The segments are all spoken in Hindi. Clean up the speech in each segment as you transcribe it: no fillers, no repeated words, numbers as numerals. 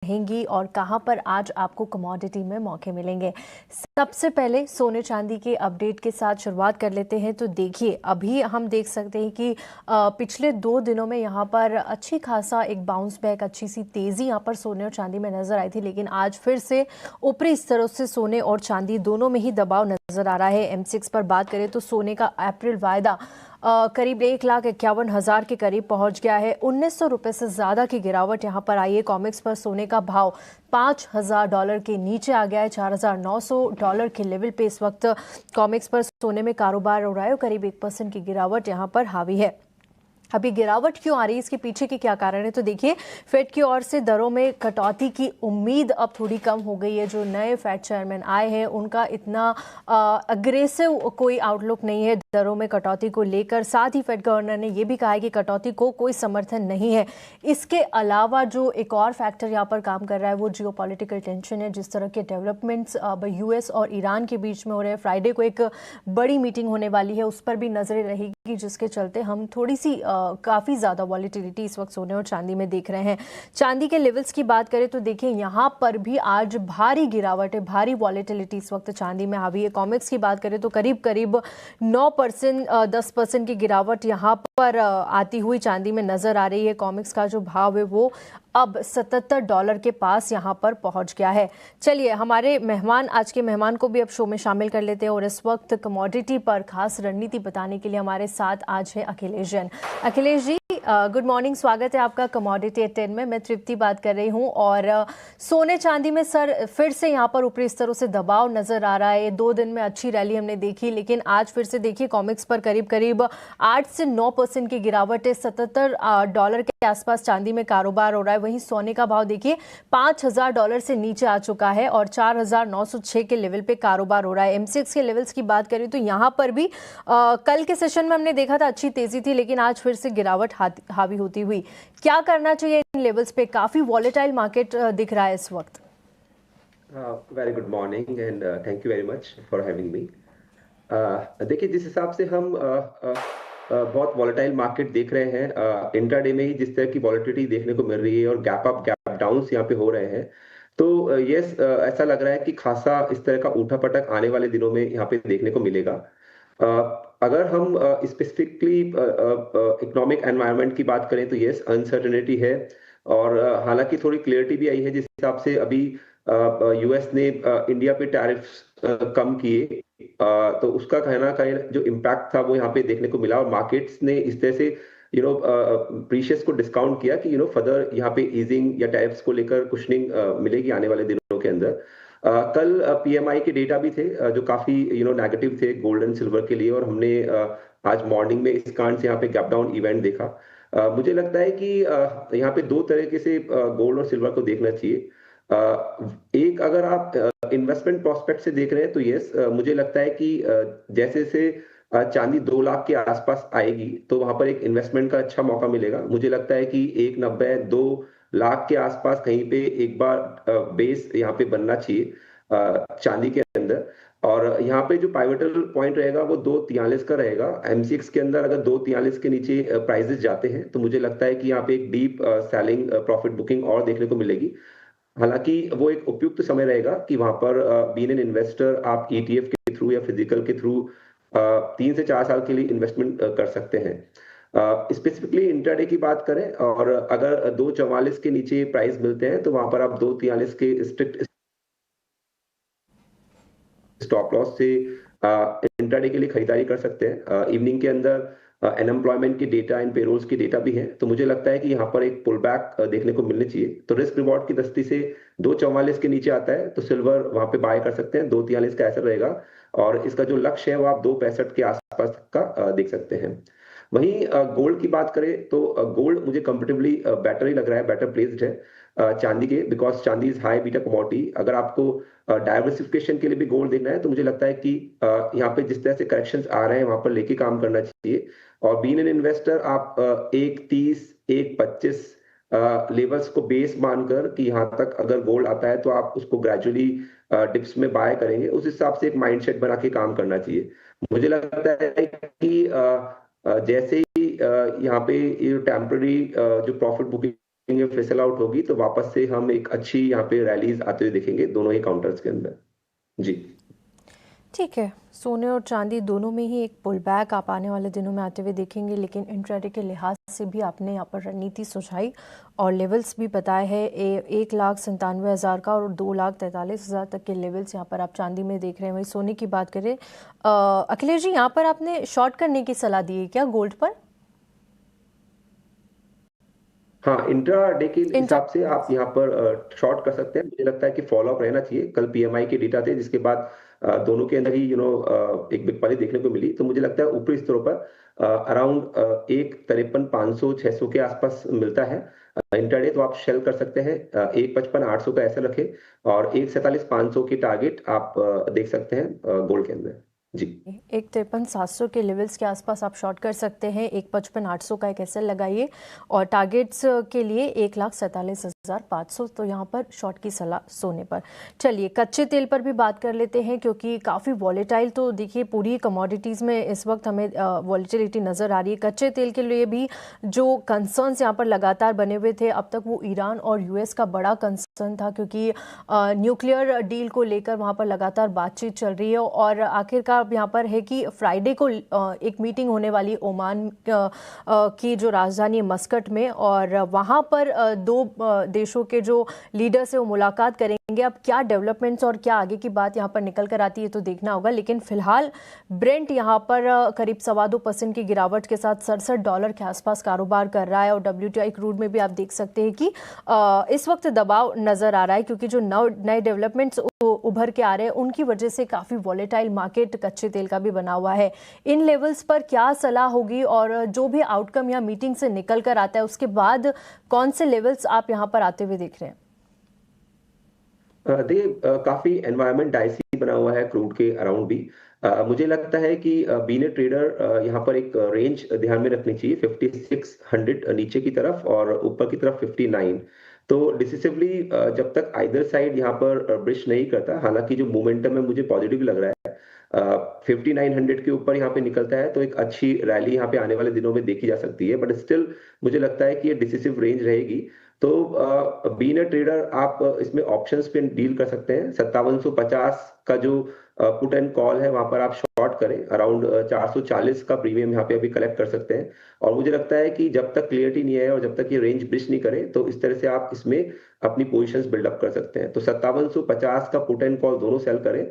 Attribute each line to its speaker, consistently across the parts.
Speaker 1: रहेंगी और कहां पर आज आपको कमोडिटी में मौके मिलेंगे। सबसे पहले सोने चांदी के अपडेट के साथ शुरुआत कर लेते हैं। तो देखिए, अभी हम देख सकते हैं कि पिछले 2 दिनों में यहां पर अच्छी खासा एक बाउंस बैक, अच्छी सी तेजी यहां पर सोने और चांदी में नजर आई थी, लेकिन आज फिर से ऊपरी स्तरों से सोने और चांदी दोनों में ही दबाव नजर आ रहा है। M6 पर बात करें तो सोने का अप्रैल वायदा करीब 1,51,000 के करीब पहुंच गया है। $1,900 से ज्यादा की गिरावट यहां पर आई है। कॉमेक्स पर सोने का भाव $5,000 के नीचे आ गया है। $4,900 के लेवल पे इस वक्त कॉमेक्स पर सोने में कारोबार हो रहा है और करीब 1% की गिरावट यहां पर हावी है। अभी गिरावट क्यों आ रही है, इसके पीछे के क्या कारण है? तो देखिए, फेड की ओर से दरों में कटौती की उम्मीद अब थोड़ी कम हो गई है। जो नए फेड चेयरमैन आए हैं उनका इतना अग्रेसिव कोई आउटलुक नहीं है दरों में कटौती को लेकर। साथ ही फेड गवर्नर ने यह भी कहा है कि कटौती को कोई समर्थन नहीं है। इसके अलावा जो एक और फैक्टर यहाँ पर काम कर रहा है वो जियोपॉलिटिकल टेंशन है। जिस तरह के डेवलपमेंट्स अब यूएस और ईरान के बीच में हो रहे हैं, फ्राइडे को एक बड़ी मीटिंग होने वाली है, उस पर भी नजरें रहेगी, जिसके चलते हम थोड़ी सी काफी ज्यादा वॉलेटिलिटी इस वक्त सोने और चांदी में देख रहे हैं। चांदी के लेवल्स की बात करें तो देखिए, यहां पर भी आज भारी गिरावट है, भारी वॉलेटिलिटी इस वक्त चांदी में हावी है। कॉमेक्स की बात करें तो करीब करीब 9%, 10% की गिरावट यहां पर आती हुई चांदी में नजर आ रही है। कॉमेक्स का जो भाव है वो अब $77 के पास यहां पर पहुंच गया है। चलिए, हमारे मेहमान, आज के मेहमान को भी अब शो में शामिल कर लेते हैं और इस वक्त कमोडिटी पर खास रणनीति बताने के लिए हमारे साथ आज है अखिलेश जैन। अखिलेश जी, गुड मॉर्निंग, स्वागत है आपका कमोडिटी एट 10 में। मैं तृप्ति बात कर रही हूं और सोने चांदी में सर फिर से यहां पर ऊपरी स्तरों से दबाव नजर आ रहा है। 2 दिन में अच्छी रैली हमने देखी, लेकिन आज फिर से देखिए कॉमेक्स पर करीब करीब 8 से 9% की गिरावट है। $77 के आसपास चांदी में कारोबार हो रहा है। वहीं सोने का भाव देखिए $5,000 से नीचे आ चुका है और 4,906 के लेवल पे कारोबार हो रहा है। M6 के लेवल्स की बात करें तो यहां पर भी कल के सेशन में हमने देखा था अच्छी तेजी थी, लेकिन आज फिर से गिरावट हावी होती हुई। क्या करना चाहिए इन लेवल्स पे? काफी वॉलेटाइल मार्केट दिख रहा है इस वक्त।
Speaker 2: Very good morning and thank you very much for having me. देखिए, जिस हिसाब से हम बहुत वॉलेटाइल मार्केट देख रहे हैं, इंट्राडे में ही जिस तरह की वॉलेटिलिटी देखने को मिल रही है और गैप अप गैप डाउन्स यहाँ पे हो रहे हैं, तो यस, ऐसा लग रहा है कि खासा इस तरह का उठा पटक आने वाले दिनों में यहाँ पे देखने को मिलेगा। अगर हम स्पेसिफिकली इकोनॉमिक एनवायरनमेंट की बात करें तो यस, अनसर्टेनिटी है और हालांकि थोड़ी क्लियरिटी भी आई है। जिस हिसाब से अभी यूएस ने इंडिया पे टैरिफ्स कम किए, तो उसका कहना का जो इम्पैक्ट था वो यहाँ पे देखने को मिला और मार्केट्स ने इस तरह से प्रीशियस को डिस्काउंट किया कि फर्दर यहाँ पे ईजिंग या टैरिफ्स को लेकर कुशनिंग मिलेगी आने वाले दिनों के अंदर। कल पीएमआई के डेटा भी थे जो काफी नेगेटिव थे गोल्ड एंड सिल्वर के लिए, और हमने आज मॉर्निंग में इस कारण से यहाँ पे गैप डाउन इवेंट देखा। मुझे लगता है कि यहाँ पे दो तरीके से गोल्ड और सिल्वर को देखना चाहिए। एक, अगर आप इन्वेस्टमेंट प्रोस्पेक्ट से देख रहे हैं तो यस, मुझे लगता है कि जैसे से चांदी 2 लाख के आसपास आएगी तो वहां पर एक इन्वेस्टमेंट का अच्छा मौका मिलेगा। मुझे लगता है कि 1,90 2 लाख के आसपास कहीं पे एक बार बेस यहाँ पे बनना चाहिए चांदी के अंदर। और यहाँ पे जो पाइवटल पॉइंट रहेगा वो 243 का रहेगा। M6 के अंदर अगर 243 के नीचे प्राइसेस जाते हैं तो मुझे लगता है कि यहाँ पे एक डीप सेलिंग प्रॉफिट बुकिंग और देखने को मिलेगी। हालांकि वो एक उपयुक्त समय रहेगा कि वहां पर बीइंग एन इन्वेस्टर आप ETF के थ्रू या फिजिकल के थ्रू 3 से 4 साल के लिए इन्वेस्टमेंट कर सकते हैं। स्पेसिफिकली इंट्राडे की बात करें और अगर 244 के नीचे प्राइस मिलते हैं तो वहां पर आप 243 के स्ट्रिक्ट स्टॉप लॉस से इंट्राडे के लिए खरीदारी कर सकते हैं। इवनिंग के अंदर अनएम्प्लॉयमेंट की डेटा एंड पेरोल्स की डेटा भी है, तो मुझे लगता है कि यहाँ पर एक पुल बैक देखने को मिलनी चाहिए। तो रिस्क रिवॉर्ड की दृष्टि से 244 के नीचे आता है तो सिल्वर वहां पे बाय कर सकते हैं, 243 का ऐसा रहेगा और इसका जो लक्ष्य है वो आप 265 के आसपास का देख सकते हैं। वहीं गोल्ड की बात करें तो गोल्ड मुझे कंफर्टेबली बेटर ही लग रहा है, बेटर प्लेस्ड है चांदी के, बिकॉज चांदी इज हाई बीटा कमोडिटी। अगर आपको डाइवर्सिफिकेशन के लिए भी गोल्ड देखना है तो मुझे लगता है कि यहाँ पे जिस तरह से करेक्शंस आ रहे हैं वहां पर लेके काम करना चाहिए। और बीइंग एन इन्वेस्टर आप 1.30 1.25 लेवल्स को बेस मानकर कि यहाँ तक अगर गोल्ड आता है तो आप उसको ग्रेजुअली डिप्स में बाय करेंगे, उस हिसाब से एक माइंडसेट बना के काम करना चाहिए। मुझे लगता है कि जैसे ही यहाँ पे टेम्पररी जो प्रॉफिट बुकिंग में फिसल आउट होगी तो वापस से हम एक अच्छी यहाँ पे रैलीज आते हुए देखेंगे दोनों ही काउंटर्स के अंदर। जी
Speaker 1: ठीक है, सोने और चांदी दोनों में ही एक पुल बैक आप आने वाले दिनों में आते हुए देखेंगे, लेकिन इंट्राडे के लिहाज से भी आपने यहाँ पर रणनीति सुझाई और लेवल्स भी बताए हैं। 1,97,000 का और 2,43,000 तक के लेवल्स यहाँ पर आप चांदी में देख रहे हैं। वही सोने की बात करें, अखिलेश जी, यहाँ पर आपने शॉर्ट करने की सलाह दी है क्या गोल्ड पर?
Speaker 2: हाँ, इंट्रा डे के हिसाब से आप यहाँ पर शॉर्ट कर सकते हैं। मुझे लगता है कि फॉलो अप रहना चाहिए। कल पीएमआई के डेटा थे जिसके बाद दोनों के अंदर ही एक बिकवाली देखने को मिली। तो मुझे लगता है ऊपरी स्तरों पर अराउंड 1,53,500-600 के आसपास मिलता है इंट्राडे। तो आप शेल कर सकते हैं 1,55,800 का ऐसा रखें और 1,47,500 की टारगेट आप देख सकते हैं गोल्ड के अंदर। जी
Speaker 1: 1,53,700 के लेवल्स के आसपास आप शॉर्ट कर सकते हैं। 1,55,800 का एक एसएल लगाइए और टारगेट्स के लिए 1,47,500। तो यहाँ पर शॉर्ट की सलाह सोने पर। चलिए कच्चे तेल पर भी बात कर लेते हैं, क्योंकि काफ़ी वॉलेटाइल, तो देखिए पूरी कमोडिटीज़ में इस वक्त हमें वॉलेटिलिटी नज़र आ रही है। कच्चे तेल के लिए भी जो कंसर्न्स यहाँ पर लगातार बने हुए थे, अब तक वो ईरान और यूएस का बड़ा कंसर्न था, क्योंकि न्यूक्लियर डील को लेकर वहाँ पर लगातार बातचीत चल रही है। और आखिरकार अब यहाँ पर है कि फ्राइडे को एक मीटिंग होने वाली ओमान की जो राजधानी है मस्कट में, और वहाँ पर दो देशों के जो लीडर्स है वो मुलाकात करेंगे। अब क्या डेवलपमेंट्स और क्या आगे की बात यहाँ पर निकल कर आती है तो देखना होगा। लेकिन फिलहाल ब्रेंट यहाँ पर करीब 2.25% की गिरावट के साथ $67 के आसपास कारोबार कर रहा है। और WTI क्रूड में भी आप देख सकते हैं कि इस वक्त दबाव नजर आ रहा है, क्योंकि जो नए डेवलपमेंट्स उभर के आ रहे हैं उनकी वजह से काफी वॉलेटाइल मार्केट कच्चे तेल का भी बना हुआ है। इन लेवल्स पर क्या सलाह होगी और जो भी आउटकम या मीटिंग से निकल कर आता है उसके बाद कौन से लेवल्स आप यहाँ पर आते हुए देख रहे हैं?
Speaker 2: देखिए काफी एनवायरनमेंट डाइसी बना हुआ है क्रूड के अराउंड भी। मुझे लगता है कि बीइंग ए ट्रेडर यहाँ पर एक रेंज ध्यान में रखनी चाहिए 5600 नीचे की तरफ और ऊपर की तरफ 59। तो डिसिसिवली जब तक आइदर साइड यहाँ पर ब्रिश नहीं करता, हालांकि जो मोमेंटम है मुझे पॉजिटिव लग रहा है। 5900 के ऊपर यहाँ पे निकलता है तो एक अच्छी रैली यहाँ पे आने वाले दिनों में देखी जा सकती है, बट स्टिल मुझे लगता है कि ये डिसिसिव रेंज रहेगी। तो बीइंग अ ट्रेडर आप इसमें ऑप्शंस पे डील कर सकते हैं। 5750 का जो पुट एंड कॉल है वहां पर आप शॉर्ट करें। अराउंड 440 का प्रीमियम यहाँ पे अभी कलेक्ट कर सकते हैं। और मुझे लगता है कि जब तक क्लियरिटी नहीं है और जब तक ये रेंज ब्रिज नहीं करे तो इस तरह से आप इसमें अपनी पोजिशंस बिल्डअप कर सकते हैं। तो 5750 का पुट एंड कॉल दोनों सेल करें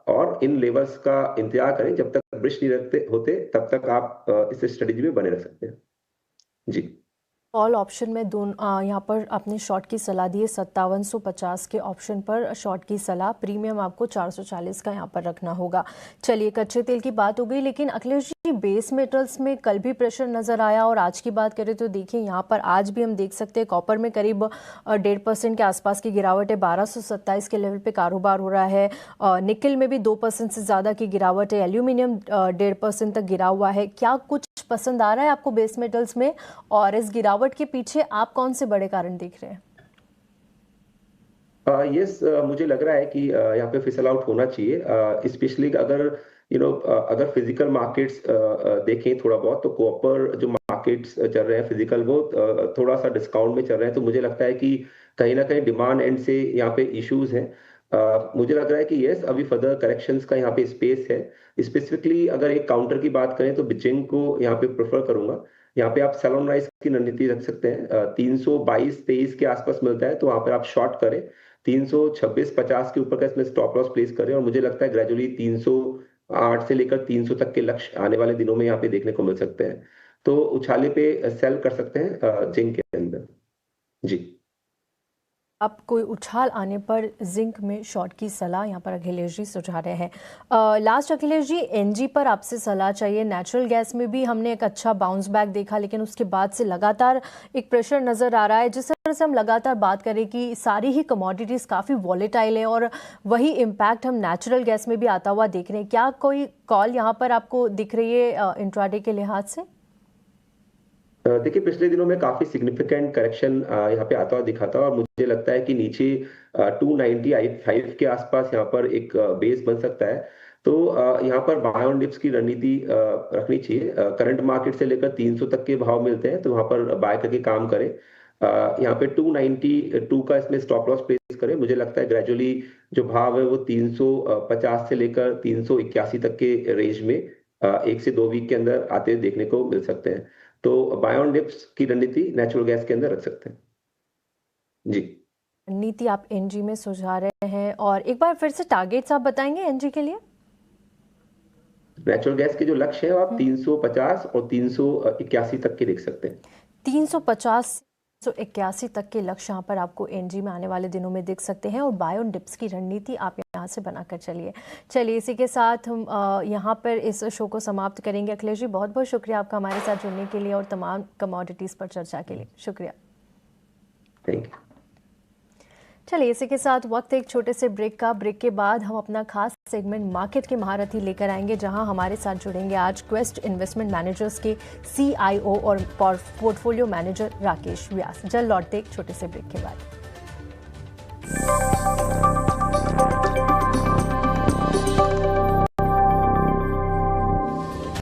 Speaker 2: और इन लेवल्स का इंतजार करें। जब तक ब्रिज नहीं रखते होते तब तक आप इस स्ट्रेटेजी में बने रह सकते हैं। जी
Speaker 1: कॉल ऑप्शन में यहाँ पर आपने शॉर्ट की सलाह दी है। 5750 के ऑप्शन पर शॉर्ट की सलाह, प्रीमियम आपको 440 का यहाँ पर रखना होगा। चलिए कच्चे तेल की बात हो गई, लेकिन अखिलेश जी बेस मेटल्स में कल भी प्रेशर नजर आया और आज की बात करें तो देखिए यहाँ पर आज भी हम देख सकते हैं कॉपर में करीब 1.5% के आसपास की गिरावट है। 1227 के लेवल पे कारोबार हो रहा है। निकल में भी 2% से ज्यादा की गिरावट है। एल्यूमिनियम 1.5% तक गिरा हुआ है। क्या कुछ पसंद आ रहा है आपको बेस मेटल्स में, और इस गिरावट के पीछे आप कौन से बड़े कारण देख रहे हैं?
Speaker 2: यस, मुझे लग रहा है कि यहाँ पे फिसल आउट होना चाहिए। स्पेशली अगर अगर फिजिकल मार्केट्स देखें थोड़ा बहुत, तो कॉपर जो मार्केट्स चल रहे हैं फिजिकल वो थोड़ा सा डिस्काउंट में चल रहे हैं। तो मुझे लगता है कि कहीं ना कहीं डिमांड एंड से यहाँ पे इश्यूज हैं। मुझे लग रहा है कि यस अभी फर्दर करेक्शंस का यहाँ पे स्पेस है। स्पेसिफिकली अगर एक काउंटर की बात करें तो जिंक को यहाँ पे प्रेफर करूंगा। यहाँ पे आप सेल ऑन राइज की रणनीति रख सकते हैं। 322-23 के आसपास मिलता है तो वहां पर आप शॉर्ट करें। 326-50 के ऊपर का इसमें स्टॉप लॉस प्लेस करें और मुझे लगता है ग्रेजुअली 308 से लेकर 300 तक के लक्ष्य आने वाले दिनों में यहाँ पे देखने को मिल सकते हैं। तो उछाले पे सेल कर सकते हैं जिंक के अंदर। जी
Speaker 1: अब कोई उछाल आने पर जिंक में शॉर्ट की सलाह यहाँ पर अखिलेश जी सुझा रहे हैं। लास्ट अखिलेश जी, एनजी पर आपसे सलाह चाहिए। नेचुरल गैस में भी हमने एक अच्छा बाउंस बैक देखा, लेकिन उसके बाद से लगातार एक प्रेशर नजर आ रहा है। जिस तरह से हम लगातार बात करें कि सारी ही कमोडिटीज काफी वॉलेटाइल है और वही इम्पैक्ट हम नेचुरल गैस में भी आता हुआ देख रहे हैं। क्या कोई कॉल यहाँ पर आपको दिख रही है इंट्राडे के लिहाज से?
Speaker 2: देखिए पिछले दिनों में काफी सिग्निफिकेंट करेक्शन यहाँ पे आता हुआ दिखा था और मुझे लगता है कि नीचे 295 के आसपास यहाँ पर एक बेस बन सकता है। तो यहाँ पर बाय ऑन डिप्स की रणनीति रखनी चाहिए। करंट मार्केट से लेकर 300 तक के भाव मिलते हैं तो वहां पर बाय करके काम करें। यहाँ पे 292 का इसमें स्टॉप लॉस प्लेस करें। मुझे लगता है ग्रेजुअली जो भाव है वो 350 से लेकर 381 तक के रेंज में 1 से 2 वीक के अंदर आते हुए देखने को मिल सकते हैं। तो बाय ऑन डिप्स की रणनीति नेचुरल गैस के अंदर रख सकते हैं जी।
Speaker 1: नीति आप एनजी में सुझा रहे हैं, और एक बार फिर से टारगेट्स आप बताएंगे एनजी के लिए?
Speaker 2: नेचुरल गैस के जो लक्ष्य है वो आप 350 और 381 तक के देख सकते हैं।
Speaker 1: 350 181 तक के लक्ष्य यहाँ पर आपको एनजी में आने वाले दिनों में दिख सकते हैं, और बाय ऑन डिप्स की रणनीति आप यहाँ से बनाकर चलिए इसी के साथ हम यहाँ पर इस शो को समाप्त करेंगे। अखिलेश जी, बहुत बहुत शुक्रिया आपका हमारे साथ जुड़ने के लिए और तमाम कमोडिटीज़ पर चर्चा के लिए। शुक्रिया।
Speaker 2: Thank you.
Speaker 1: चलिए इसी के साथ वक्त एक छोटे से ब्रेक का। ब्रेक के बाद हम अपना खास सेगमेंट मार्केट के महारथी लेकर आएंगे, जहां हमारे साथ जुड़ेंगे आज क्वेस्ट इन्वेस्टमेंट मैनेजर्स के CIO और पोर्टफोलियो मैनेजर राकेश व्यास। जल्द लौटते एक छोटे से ब्रेक के बाद।